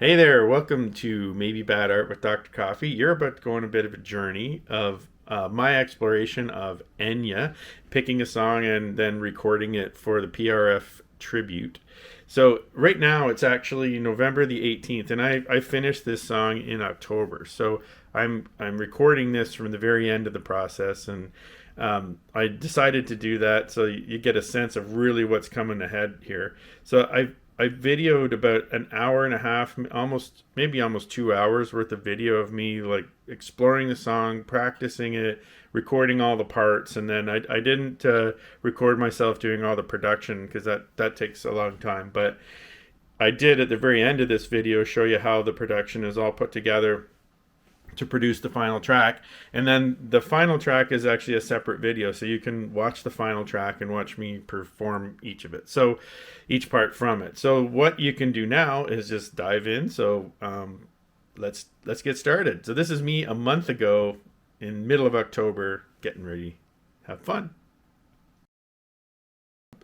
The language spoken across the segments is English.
Hey there, welcome to Maybe Bad Art with Dr. Coffee. You're about to go on a bit of a journey of my exploration of Enya, picking a song and then recording it for the PRF Tribute. So right now it's actually November the 18th, and I finished this song in October. So I'm recording this from the very end of the process, and I decided to do that so you get a sense of really what's coming ahead here. So I videoed about an hour and a half, maybe almost 2 hours worth of video of me like exploring the song, practicing it, recording all the parts, and then I didn't record myself doing all the production because that takes a long time. But I did at the very end of this video show you how the production is all put together to produce the final track, and then the final track is actually a separate video, so you can watch the final track and watch me perform each of it, so each part from it. So what you can do now is just dive in. So let's get started. So this is me a month ago in middle of October, getting ready, have fun.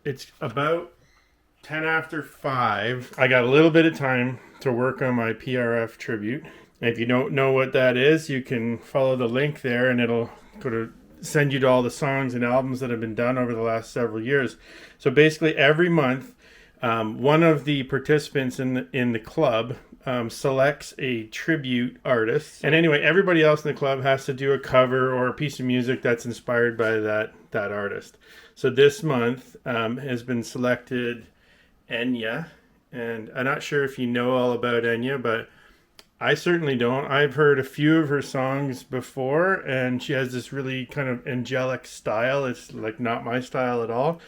It's about 10 after 5. I got a little bit of time to work on my PRF Tribute. If you don't know what that is, you can follow the link there and it'll send you to all the songs and albums that have been done over the last several years. So basically every month, one of the participants in the club selects a tribute artist. And anyway, everybody else in the club has to do a cover or a piece of music that's inspired by that artist. So this month has been selected Enya. And I'm not sure if you know all about Enya, but I certainly don't. I've heard a few of her songs before, and she has this really kind of angelic style. It's like not my style at all.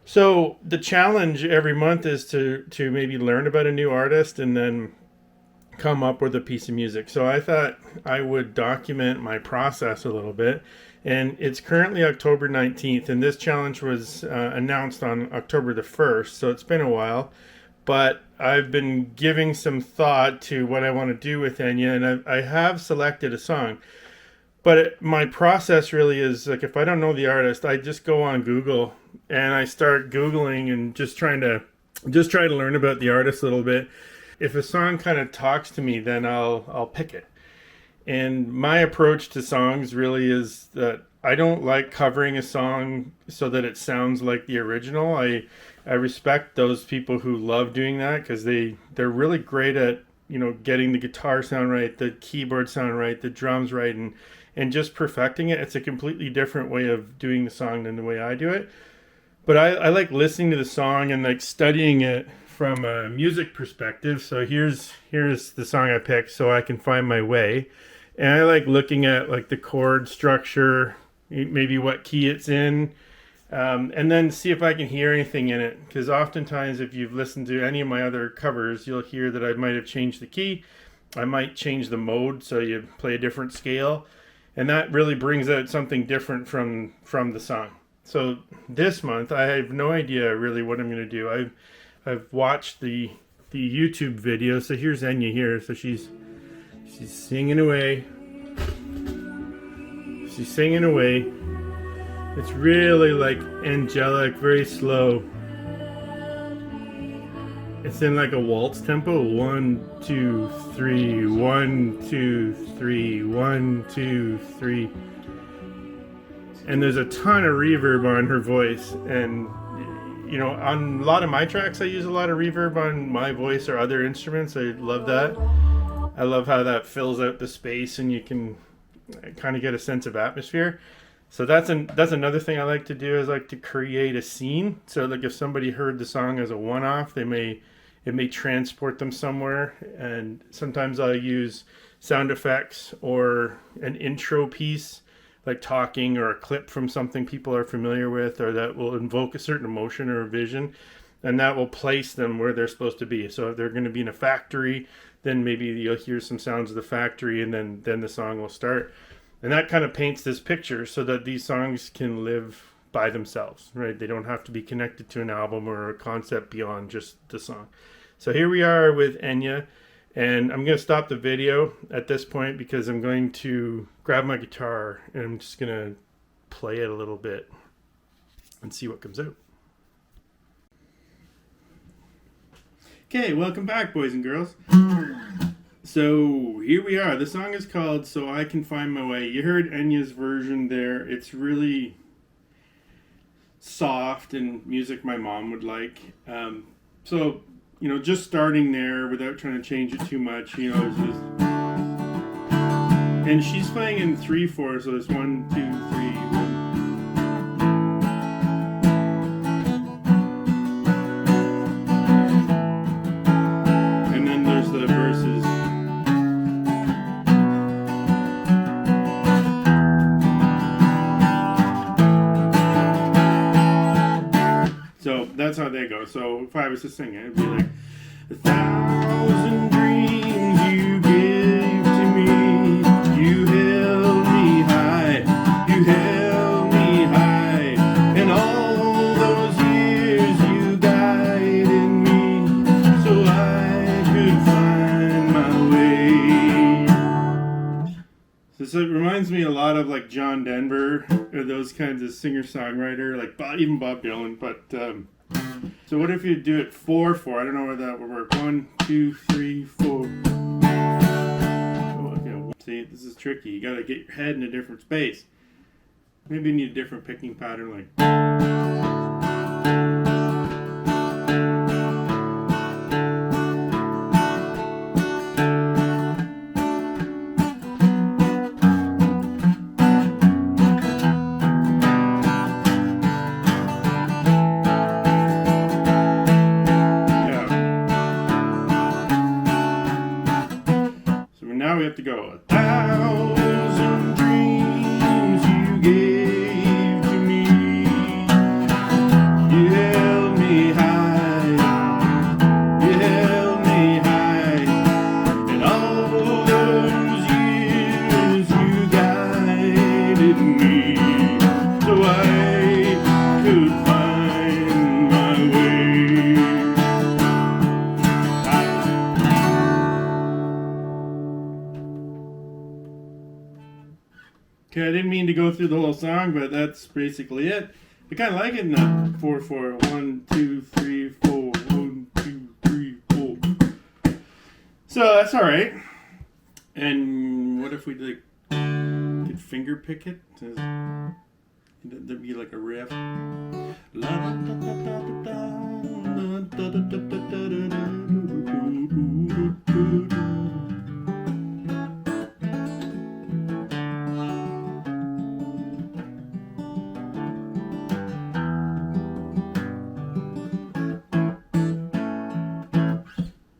So the challenge every month is to maybe learn about a new artist and then come up with a piece of music. So I thought I would document my process a little bit. And it's currently October 19th, and this challenge was announced on October the 1st, so it's been a while. But I've been giving some thought to what I want to do with Enya, and I have selected a song. But my process really is like, if I don't know the artist, I just go on Google and I start Googling and just try to learn about the artist a little bit. If a song kind of talks to me, then I'll pick it. And my approach to songs really is that I don't like covering a song so that it sounds like the original. I respect those people who love doing that because they're really great at, getting the guitar sound right, the keyboard sound right, the drums right, and just perfecting it. It's a completely different way of doing the song than the way I do it. But I like listening to the song and like studying it from a music perspective. So here's the song I picked so I can find my way. And I like looking at like the chord structure, maybe what key it's in, and then see if I can hear anything in it. Because oftentimes if you've listened to any of my other covers, you'll hear that I might have changed the key. I might change the mode so you play a different scale. And that really brings out something different from the song. So this month, I have no idea really what I'm going to do. I've watched the YouTube video. So here's Enya here. So she's singing away. She's singing away. It's really like angelic, very slow. It's in like a waltz tempo. 1, 2, 3, 1, 2, 3, 1, 2, 3. And there's a ton of reverb on her voice. And on a lot of my tracks, I use a lot of reverb on my voice or other instruments. I love that. I love how that fills out the space and you can kind of get a sense of atmosphere. So that's another thing I like to do, is like to create a scene. So like if somebody heard the song as a one-off, it may transport them somewhere. And sometimes I'll use sound effects or an intro piece, like talking or a clip from something people are familiar with, or that will invoke a certain emotion or a vision, and that will place them where they're supposed to be. So if they're going to be in a factory, then maybe you'll hear some sounds of the factory, and then the song will start. And that kind of paints this picture so that these songs can live by themselves, right? They don't have to be connected to an album or a concept beyond just the song. So here we are with Enya, and I'm going to stop the video at this point because I'm going to grab my guitar and I'm just going to play it a little bit and see what comes out. Okay, welcome back, boys and girls. So here we are. The song is called So I Can Find My Way. You heard Enya's version there. It's really soft and music my mom would like. So, just starting there without trying to change it too much, it's just... And she's playing in 3/4, so there's 1, 2, 3, 1. The verses. So that's how they go. So if I was to sing it, it'd be like 1,000 dreams you gave to me. You held me high. You held me high. And all those years you guided me. So I could find my way. So it reminds me a lot of like John Denver or those kinds of singer-songwriter, like even Bob Dylan. But so what if you do it 4/4? I don't know where that would work. 1, 2, 3, 4. Oh, okay. See, this is tricky. You got to get your head in a different space. Maybe you need a different picking pattern, like. Now we have to go 1,000 dreams you gave to me. You held me high. You held me high. And all those years you guided me, so I could find my way. Okay, I didn't mean to go through the whole song, but that's basically it. I kind of like it in that 4/4. 1, 2, 3, 4. 1, 2, 3, 4. So that's all right. And what if we could finger pick it? There'd be like a riff.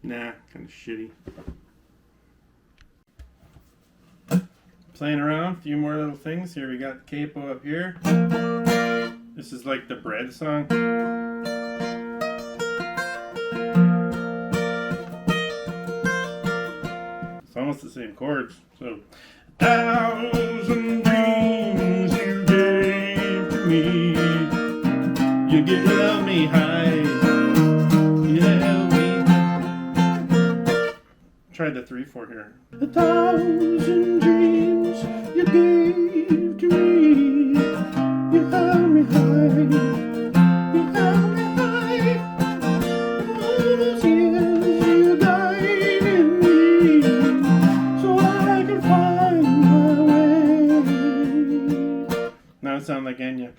Nah, kind of shitty. Playing around, a few more little things. Here we got capo up here. This is like the bread song. It's almost the same chords. So, 1,000 dreams you gave to me. You held me high. You held me. Try the 3/4 here. 1,000 dreams you gave to me. You held me high. You held me high. All those years you guided me, so I could find my way. Now it sounds like Enya.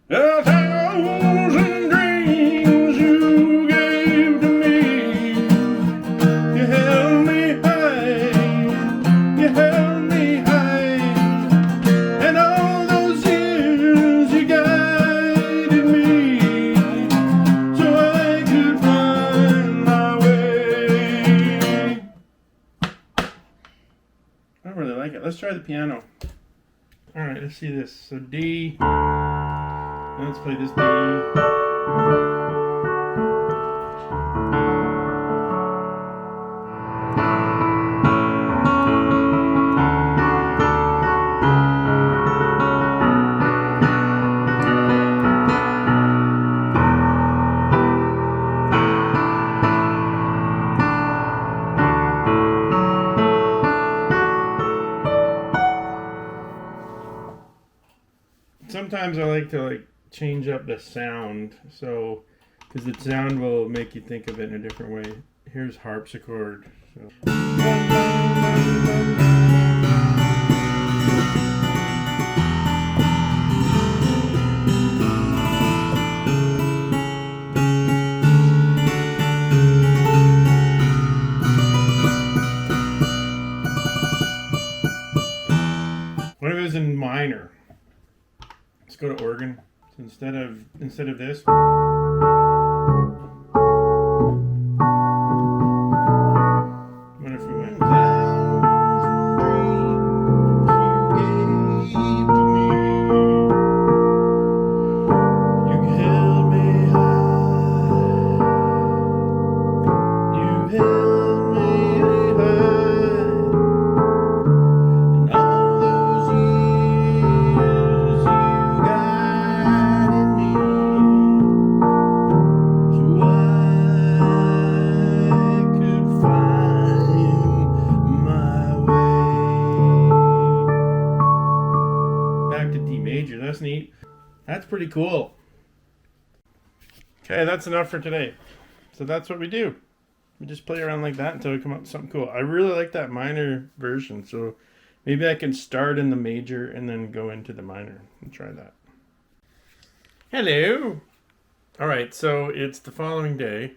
1,000 dreams you gave to me. You held me high. You held me high. And all those years you guided me, so I could find my way. I don't really like it. Let's try the piano. Alright, let's see this. So D. Let's play this D. Sometimes I like to change up the sound. So because the sound will make you think of it in a different way. Here's harpsichord. So. What if it was in minor? Let's go to organ. So instead of this. What if we went? That's neat. That's pretty cool. Okay, that's enough for today. So that's what we do. We just play around like that until we come up with something cool. I really like that minor version, so maybe I can start in the major and then go into the minor and try that. Hello. All right, so it's the following day,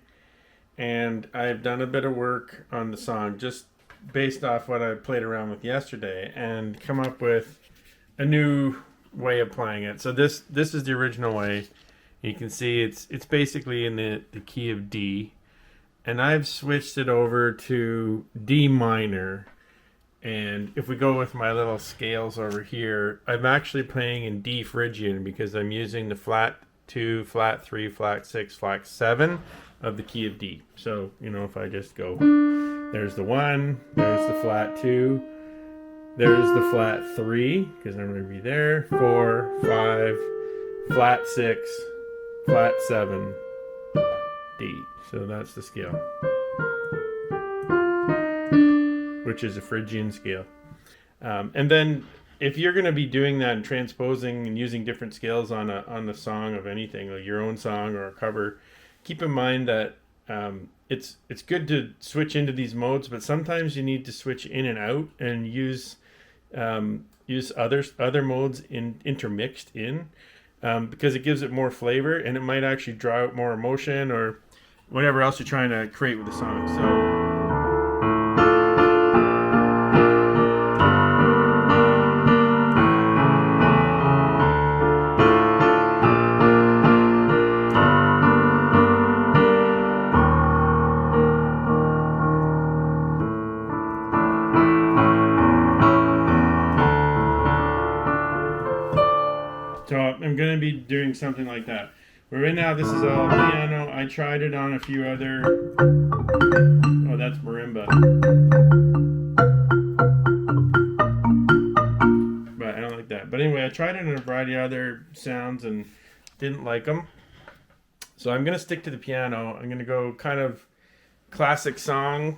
and I've done a bit of work on the song just based off what I played around with yesterday and come up with a new way of playing it. So this is the original way. You can see it's basically in the key of D, and I've switched it over to D minor. And if we go with my little scales over here, I'm actually playing in D Phrygian because I'm using the flat 2, flat 3, flat 6, flat 7 of the key of D. So, you know, if I just go, there's the 1, there's the flat 2, there's the flat 3, because I'm going to be there, 4, 5, flat 6, flat 7, D. So that's the scale, which is a Phrygian scale. And then if you're going to be doing that and transposing and using different scales on a song of anything, like your own song or a cover, keep in mind that it's good to switch into these modes, but sometimes you need to switch in and out and use other modes intermixed in, because it gives it more flavor and it might actually draw out more emotion or whatever else you're trying to create with the song. So I'm going to be doing something like that. But right now, this is all piano. I tried it on a few other... Oh, that's marimba. But I don't like that. But anyway, I tried it on a variety of other sounds and didn't like them. So I'm going to stick to the piano. I'm going to go kind of classic song,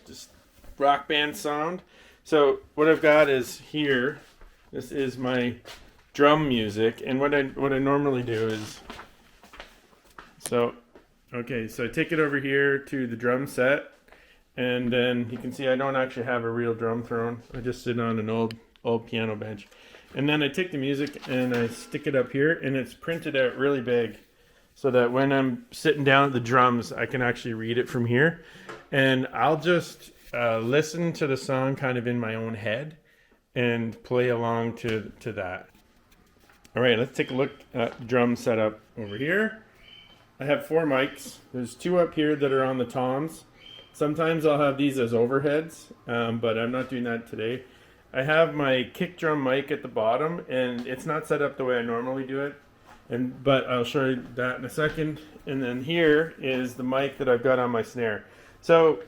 just rock band sound. So what I've got is here, this is my drum music, and what I normally do is, so I take it over here to the drum set, and then you can see I don't actually have a real drum throne. I just sit on an old piano bench, and then I take the music and I stick it up here, and it's printed out really big so that when I'm sitting down at the drums I can actually read it from here, and I'll just listen to the song kind of in my own head and play along to that. All right, let's take a look at the drum setup over here. I have 4 mics. There's 2 up here that are on the toms. Sometimes I'll have these as overheads, but I'm not doing that today. I have my kick drum mic at the bottom, and it's not set up the way I normally do it, but I'll show you that in a second. And then here is the mic that I've got on my snare. So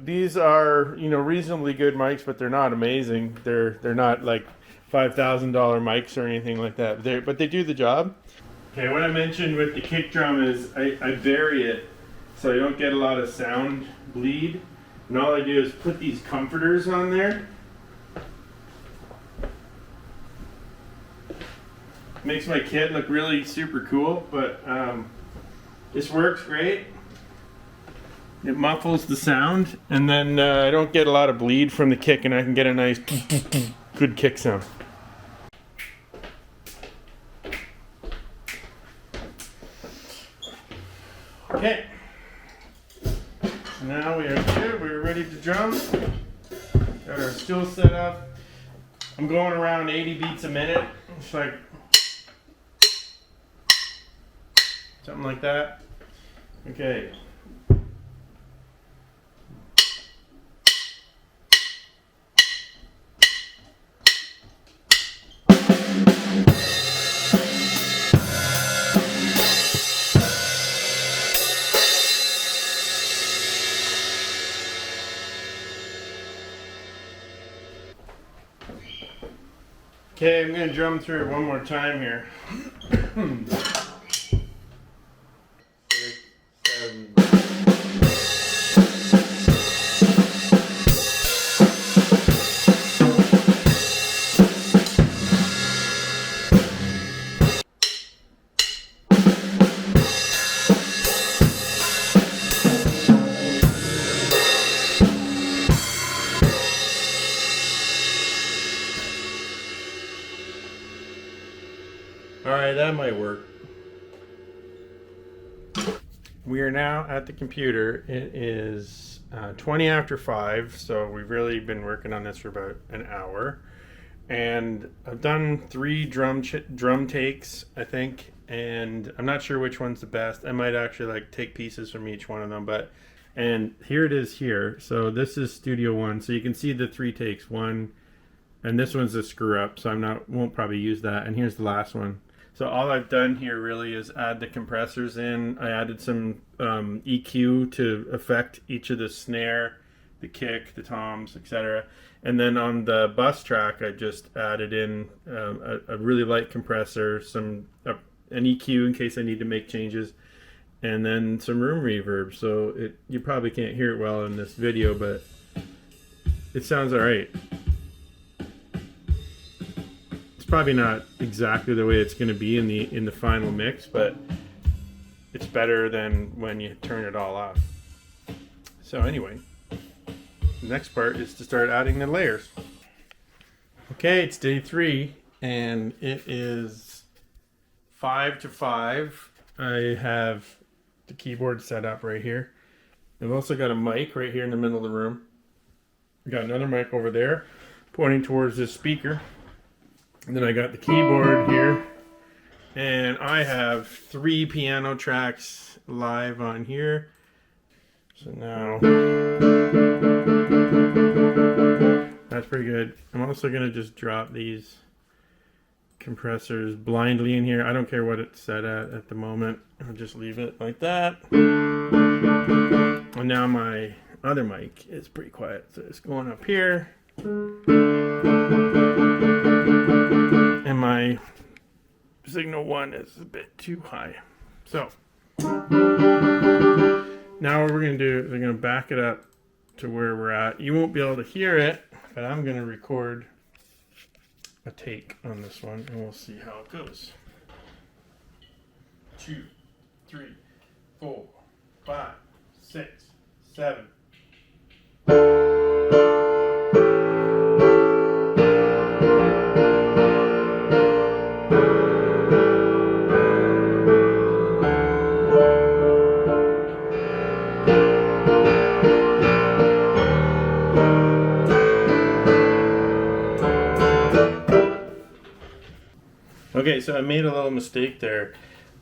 these are, reasonably good mics, but they're not amazing. They're not like $5,000 mics or anything like that, but they do the job. Okay, what I mentioned with the kick drum is I vary it so I don't get a lot of sound bleed, and all I do is put these comforters on there. Makes my kit look really super cool, but This works great. It muffles the sound, and then I don't get a lot of bleed from the kick, and I can get a nice good kick sound. Okay, so now we are good. We're ready to drum. Got our stool set up. I'm going around 80 beats a minute. It's like something like that. Okay. Okay, I'm going to drum through it one more time here. 6, 7. Alright, that might work. We are now at the computer. It is 20 after 5, so we've really been working on this for about an hour. And I've done 3 drum takes, I think, and I'm not sure which one's the best. I might actually like take pieces from each one of them, and here it is here. So this is Studio 1, so you can see the 3 takes. One, and this one's a screw up, so won't probably use that. And here's the last one. So all I've done here really is add the compressors in. I added some EQ to affect each of the snare, the kick, the toms, etc. And then on the bus track, I just added in a really light compressor, an EQ in case I need to make changes, and then some room reverb. So you probably can't hear it well in this video, but it sounds all right. Probably not exactly the way it's going to be in the final mix, but it's better than when you turn it all off. So anyway, the next part is to start adding the layers. Okay, it's day 3 and it is 5 to 5. I have the keyboard set up right here. I've also got a mic right here in the middle of the room. I got another mic over there pointing towards this speaker. And then I got the keyboard here, and I have 3 piano tracks live on here. So now that's pretty good. I'm also going to just drop these compressors blindly in here. I don't care what it's set at the moment. I'll just leave it like that. And now my other mic is pretty quiet, so it's going up here. And my signal 1 is a bit too high. So now what we're going to do is we're going to back it up to where we're at. You won't be able to hear it, but I'm going to record a take on this one and we'll see how it goes. 2, 3, 4, 5, 6, 7. Okay, so I made a little mistake there.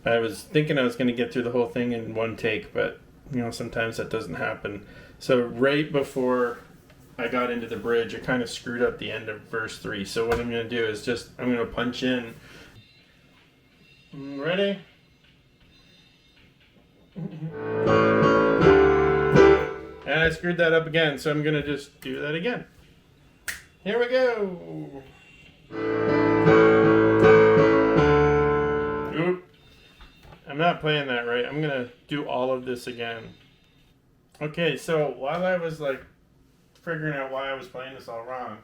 I was thinking I was going to get through the whole thing in one take, but sometimes that doesn't happen. So right before I got into the bridge, I kind of screwed up the end of verse 3. So what I'm going to do is I'm going to punch in. Ready? And I screwed that up again, so I'm going to just do that again. Here we go. I'm not playing that right. I'm going to do all of this again. Okay, so while I was figuring out why I was playing this all wrong,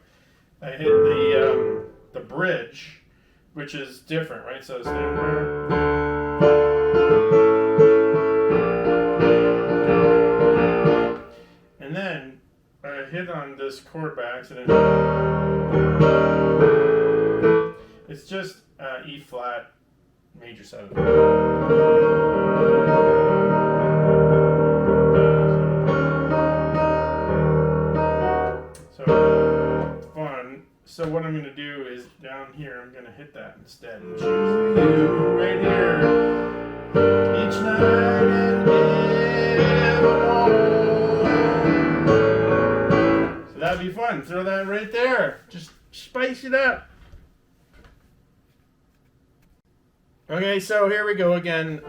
I hit the bridge, which is different, right? So it's hit on this chord by accident. It's just E flat major 7. So fun. So what I'm going to do is down here, I'm going to hit that instead. And choose you right here. Each night and evermore. So that'd be fun. Throw that right there. Just spice it up. Okay, so here we go again.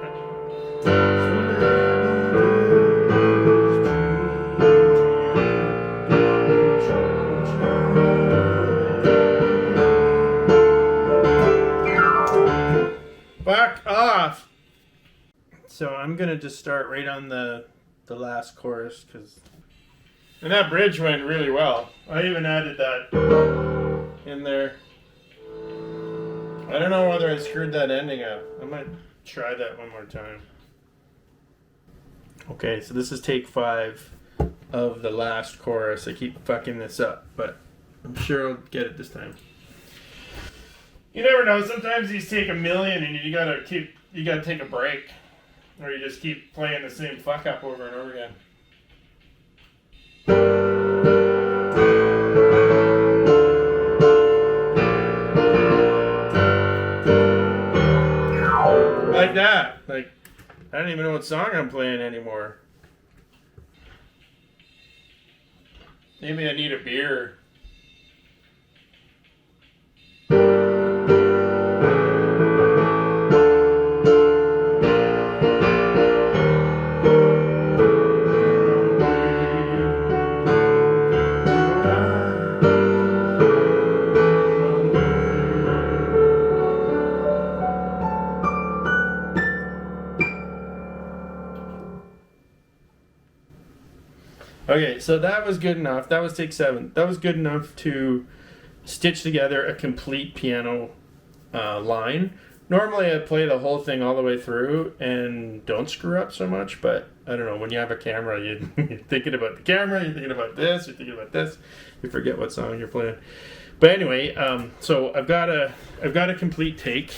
Back off. So I'm gonna just start right on the last chorus, and that bridge went really well. I even added that in there. I don't know whether I screwed that ending up. I might try that one more time. Okay, so this is take 5 of the last chorus. I keep fucking this up, but I'm sure I'll get it this time. You never know. Sometimes these take a million, and you gotta take a break, or you just keep playing the same fuck up over and over again. Like that. Like, I don't even know what song I'm playing anymore. Maybe I need a beer. Okay, so that was good enough. That was take 7. That was good enough to stitch together a complete piano line. Normally I play the whole thing all the way through and don't screw up so much, but I don't know, when you have a camera, you're thinking about the camera, you're thinking about this, you're thinking about this, you forget what song you're playing. But anyway, so I've got a complete take.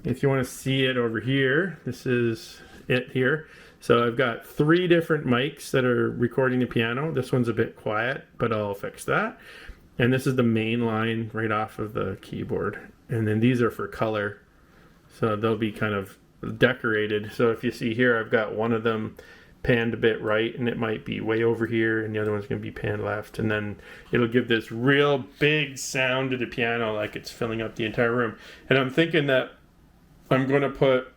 If you want to see it over here, this is it here. So I've got 3 different mics that are recording the piano. This one's a bit quiet, but I'll fix that. And this is the main line right off of the keyboard. And then these are for color. So they'll be kind of decorated. So if you see here, I've got one of them panned a bit right, and it might be way over here, and the other one's going to be panned left. And then it'll give this real big sound to the piano, like it's filling up the entire room. And I'm thinking that I'm going to put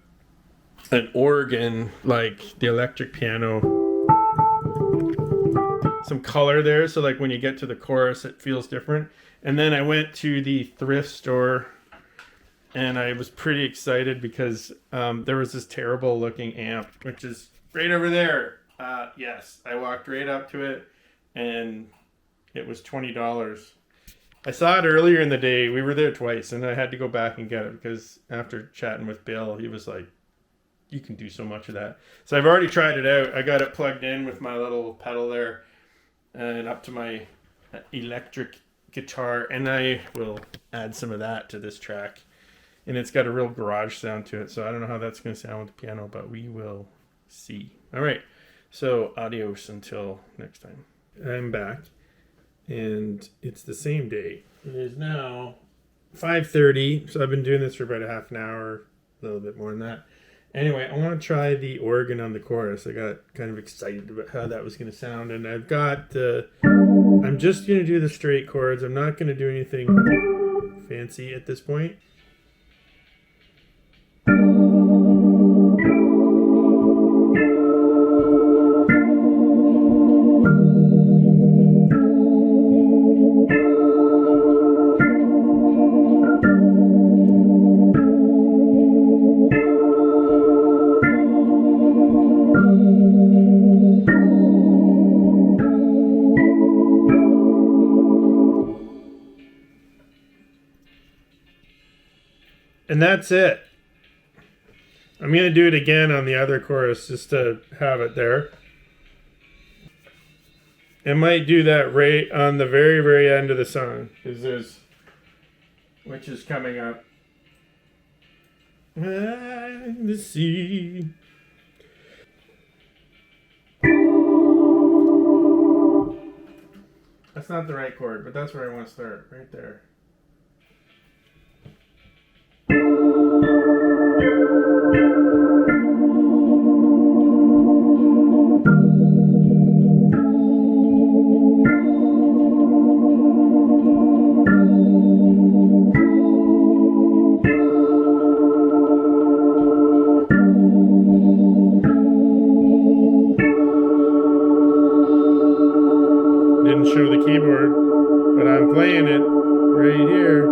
an organ, like the electric piano, some color there, so like when you get to the chorus it feels different. And then I went to the thrift store and I was pretty excited because there was this terrible looking amp, which is right over there. Yes, I walked right up to it and it was $20. I saw it earlier in the day. We were there twice and I had to go back and get it because after chatting with Bill, he was like, you can do so much of that. So I've already tried it out. I got it plugged in with my little pedal there and up to my electric guitar, and I will add some of that to this track. And it's got a real garage sound to it, so I don't know how that's going to sound with the piano, but we will see. All right, so adios until next time. I'm back, and it's the same day. It is now 5:30, so I've been doing this for about a half an hour, a little bit more than that. Anyway, I want to try the organ on the chorus. I got kind of excited about how that was going to sound. And I've got I'm just going to do the straight chords. I'm not going to do anything fancy at this point. And that's it. I'm going to do it again on the other chorus just to have it there. I might do that right on the very, very end of the song, which is coming up. The sea. That's not the right chord, but that's where I want to start, right there. Didn't show the keyboard, but I'm playing it right here.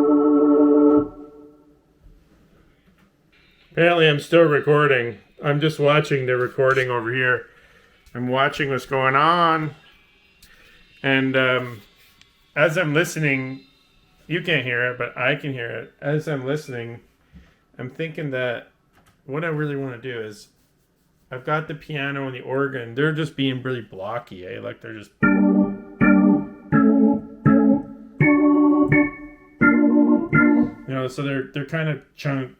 Apparently I'm still recording. I'm just watching the recording over here. I'm watching what's going on. And as I'm listening, you can't hear it, but I can hear it. As I'm listening, I'm thinking that what I really want to do is I've got the piano and the organ. They're just being really blocky, eh? Like they're just... so they're kind of chunk,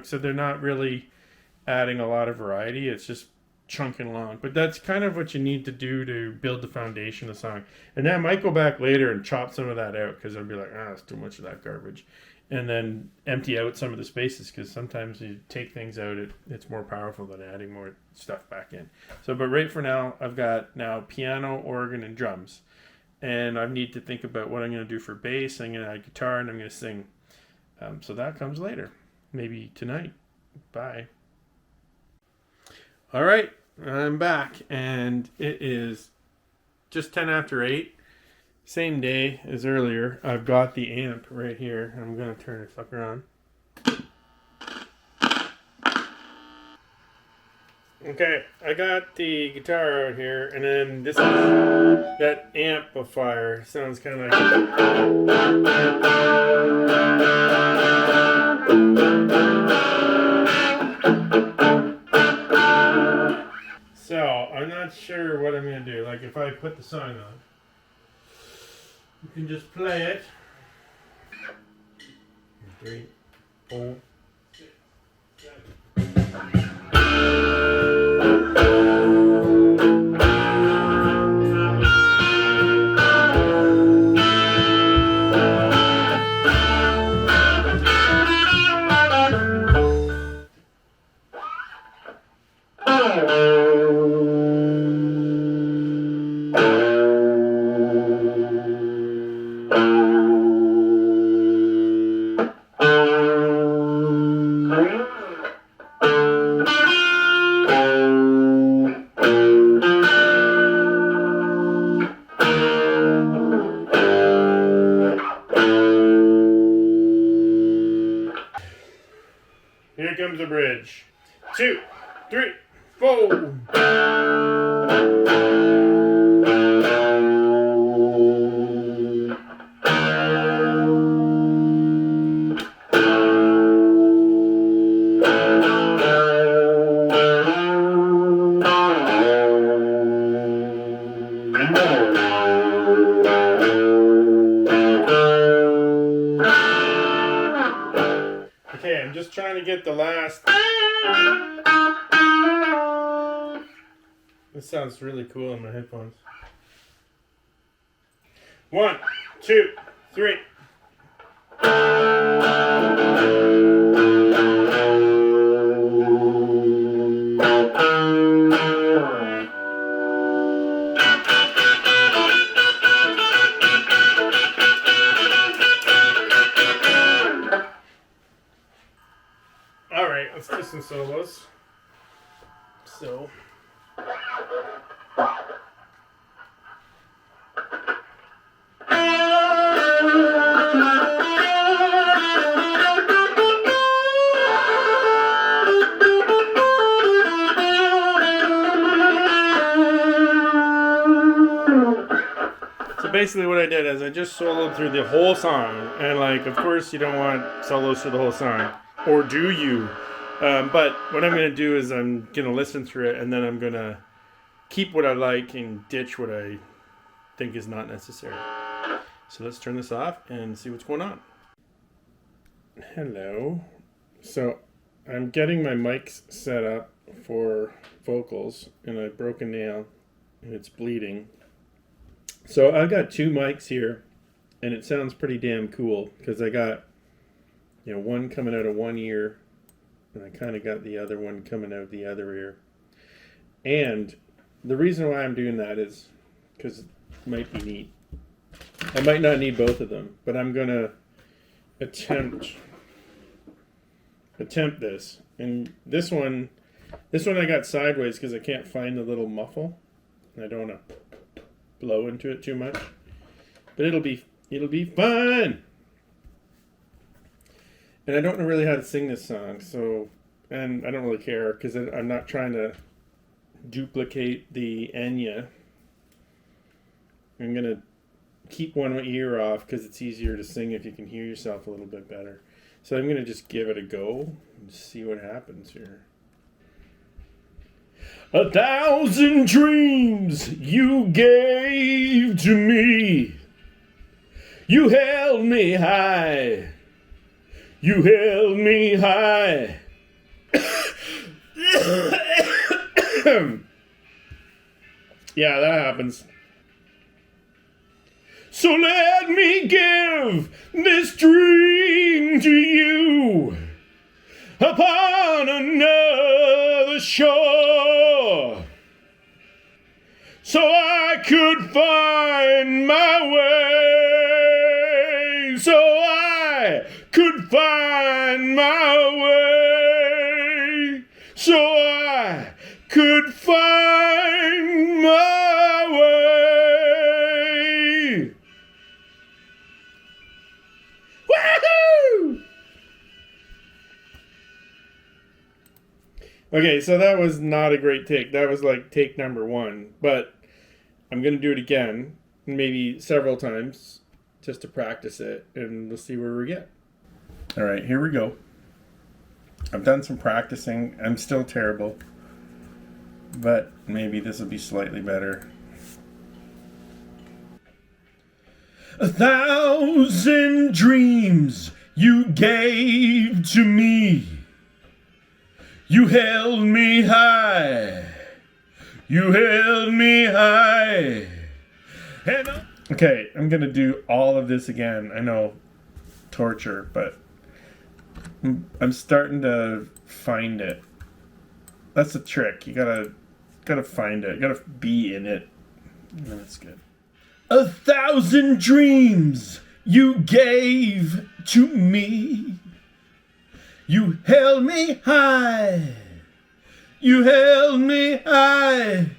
so they're not really adding a lot of variety. It's just chunking along. But that's kind of what you need to do to build the foundation of the song. And then I might go back later and chop some of that out because I'll be like, it's too much of that garbage. And then empty out some of the spaces because sometimes you take things out, it's more powerful than adding more stuff back in. But right for now, I've got now piano, organ, and drums. And I need to think about what I'm going to do for bass. I'm going to add guitar, and I'm going to sing. So that comes later. Maybe tonight. Bye. All right. I'm back. And it is just 10 after 8. Same day as earlier. I've got the amp right here. I'm going to turn it fucker on. Okay, I got the guitar out here, and then this is that amplifier. Sounds kind of like... So, I'm not sure what I'm going to do. Like, if I put the song on, you can just play it. 3, 4, 6, 7. Here comes the bridge. 2, 3, 4. Okay, I'm just trying to get the last... This sounds really cool in my headphones. 1, 2, 3. Alright, let's do some solos. So... basically what I did is I just soloed through the whole song, and like, of course you don't want solos through the whole song, or do you? But what I'm going to do is I'm going to listen through it, and then I'm going to keep what I like and ditch what I think is not necessary. So let's turn this off and see what's going on. Hello. So I'm getting my mics set up for vocals, and I broke a nail and it's bleeding. So I've got two mics here, and it sounds pretty damn cool because I got, one coming out of one ear, and I kind of got the other one coming out of the other ear. And the reason why I'm doing that is because it might be neat. I might not need both of them, but I'm gonna attempt this. And this one I got sideways because I can't find the little muffle, and I don't want to blow into it too much. But it'll be fun. And I don't know really how to sing this song, and I don't really care because I'm not trying to duplicate the Enya. I'm gonna keep one ear off because it's easier to sing if you can hear yourself a little bit better. So I'm going to just give it a go and see what happens here. 1,000 dreams you gave to me. You held me high. You held me high. Yeah, that happens. So let me give this dream to you upon another shore, so I could find my way, so I could find my way, so I could find my way. Woohoo! Okay, so that was not a great take. That was like take number 1. But I'm going to do it again, maybe several times, just to practice it, and we'll see where we get. All right, here we go. I've done some practicing. I'm still terrible, but maybe this will be slightly better. 1,000 dreams you gave to me. You held me high. You held me high. Okay, I'm going to do all of this again. I know, torture, but I'm starting to find it. That's the trick. You gotta find it. You gotta be in it. That's good. 1,000 dreams you gave to me. You held me high. You held me high.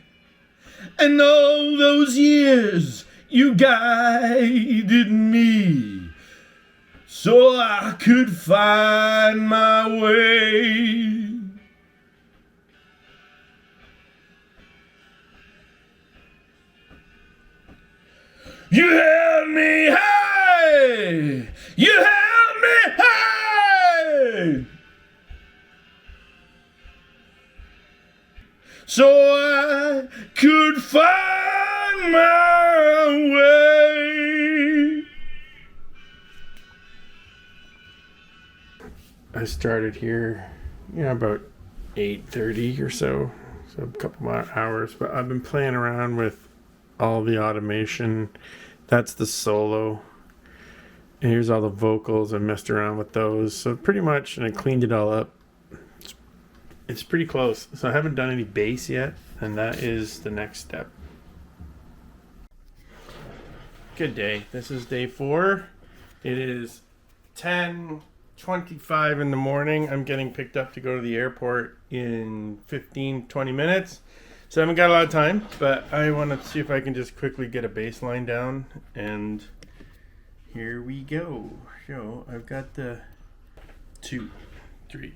And all those years you guided me, so I could find my way. You held me high. You held me high. So I could find my way. I started here, about 8:30 or so a couple more hours, but I've been playing around with all the automation. That's the solo. And here's all the vocals. I messed around with those. So pretty much, and I cleaned it all up. It's pretty close. So I haven't done any bass yet, and that is the next step. Good day. This is day 4. It is 10:25 in the morning. I'm getting picked up to go to the airport in 15-20 minutes. So I haven't got a lot of time, but I want to see if I can just quickly get a bass line down, and here we go. So I've got the 2, 3,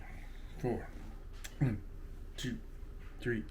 4. 1, 2, 3.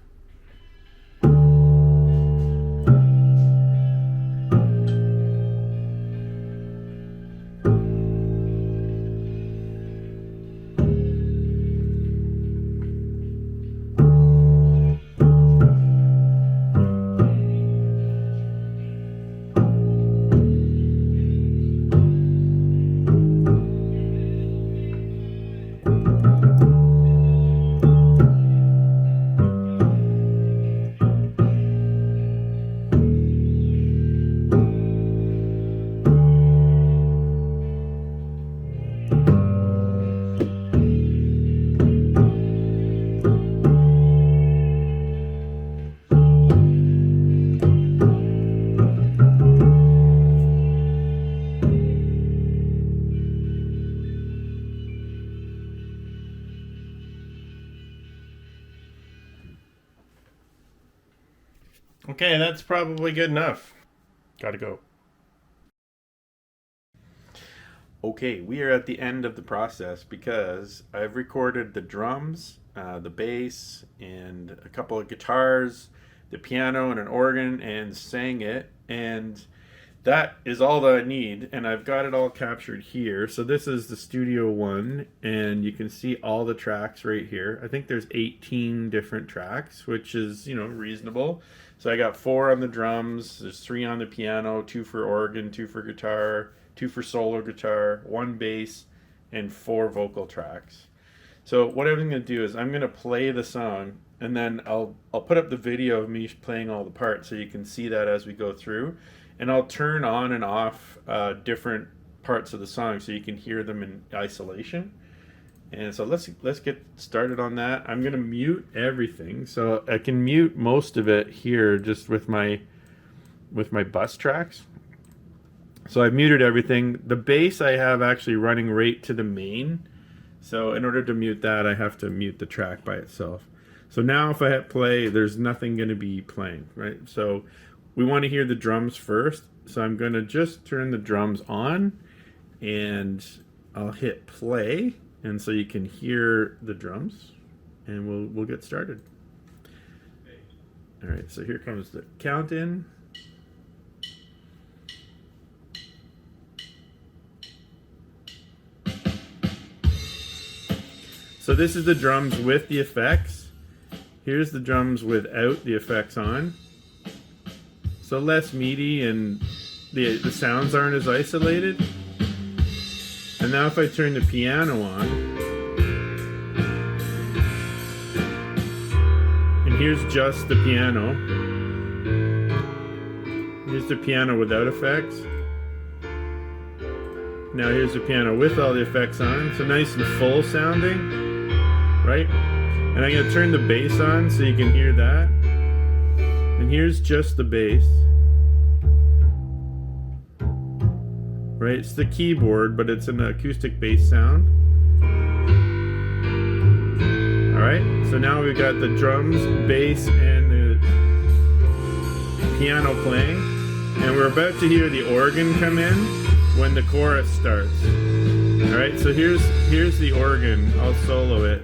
Okay, that's probably good enough. Gotta go. Okay, we are at the end of the process because I've recorded the drums, the bass, and a couple of guitars, the piano and an organ, and sang it. And that is all that I need, and I've got it all captured here. So this is the studio one, and you can see all the tracks right here. I think there's 18 different tracks, which is, you know, reasonable. So I got 4 on the drums, there's 3 on the piano, 2 for organ, 2 for guitar, 2 for solo guitar, 1 bass, and 4 vocal tracks. So what I'm going to do is I'm going to play the song, and then I'll put up the video of me playing all the parts so you can see that as we go through. And I'll turn on and off different parts of the song so you can hear them in isolation. And so let's get started on that. I'm going to mute everything. So I can mute most of it here just with my bus tracks. So I've muted everything. The bass I have actually running right to the main. So in order to mute that, I have to mute the track by itself. So now if I hit play, there's nothing going to be playing, right? So we want to hear the drums first. So I'm going to just turn the drums on and I'll hit play. And so you can hear the drums and we'll get started. All right, so here comes the count in. So this is the drums with the effects. Here's the drums without the effects on. So less meaty and the sounds aren't as isolated. And now if I turn the piano on, and here's just the piano. Here's the piano without effects. Now here's the piano with all the effects on, so nice and full sounding, right? And I'm going to turn the bass on so you can hear that. And here's just the bass. Right, it's the keyboard, but it's an acoustic bass sound. Alright, so now we've got the drums, bass, and the piano playing. And we're about to hear the organ come in when the chorus starts. Alright, so here's the organ. I'll solo it.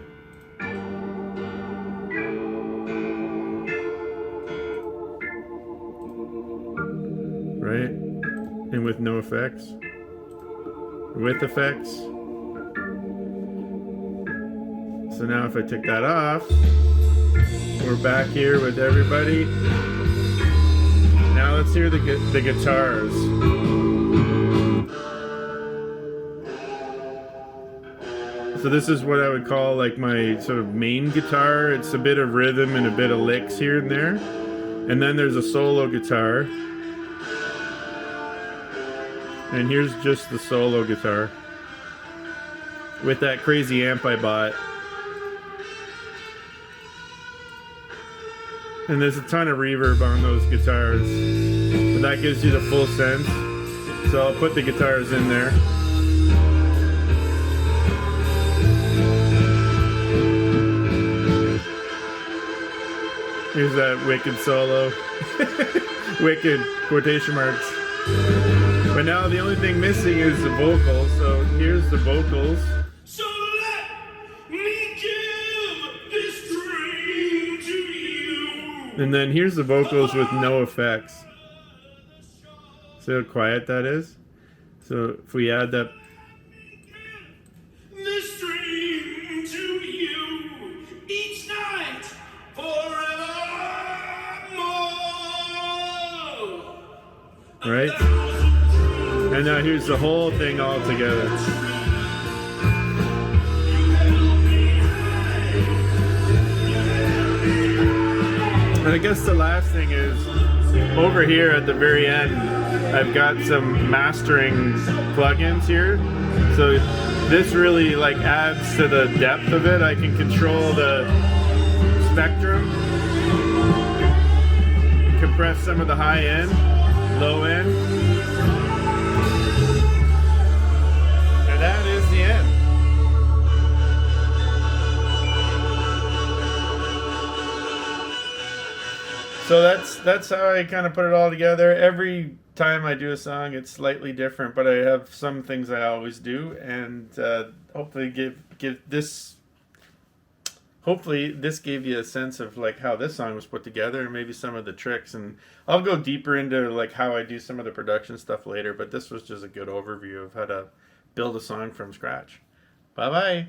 Right? And with no effects. With effects. So now if I take that off, we're back here with everybody. Now let's hear the guitars. So this is what I would call like my sort of main guitar. It's a bit of rhythm and a bit of licks here and there. And then there's a solo guitar. And here's just the solo guitar with that crazy amp I bought. And there's a ton of reverb on those guitars, but that gives you the full sense. So I'll put the guitars in there. Here's that wicked solo. Wicked, quotation marks. But now the only thing missing is the vocals, so here's the vocals. So let me give this dream to you. And then here's the vocals with no effects. See how quiet that is? So if we add that. This dream to you each night forevermore. Right? And now here's the whole thing all together. And I guess the last thing is, over here at the very end, I've got some mastering plugins here. So this really like adds to the depth of it. I can control the spectrum, compress some of the high end, low end. That is the end. So that's how I kind of put it all together. Every time I do a song, it's slightly different, but I have some things I always do, and hopefully give this. Hopefully, this gave you a sense of like how this song was put together, and maybe some of the tricks. And I'll go deeper into like how I do some of the production stuff later. But this was just a good overview of how to build a song from scratch. Bye bye.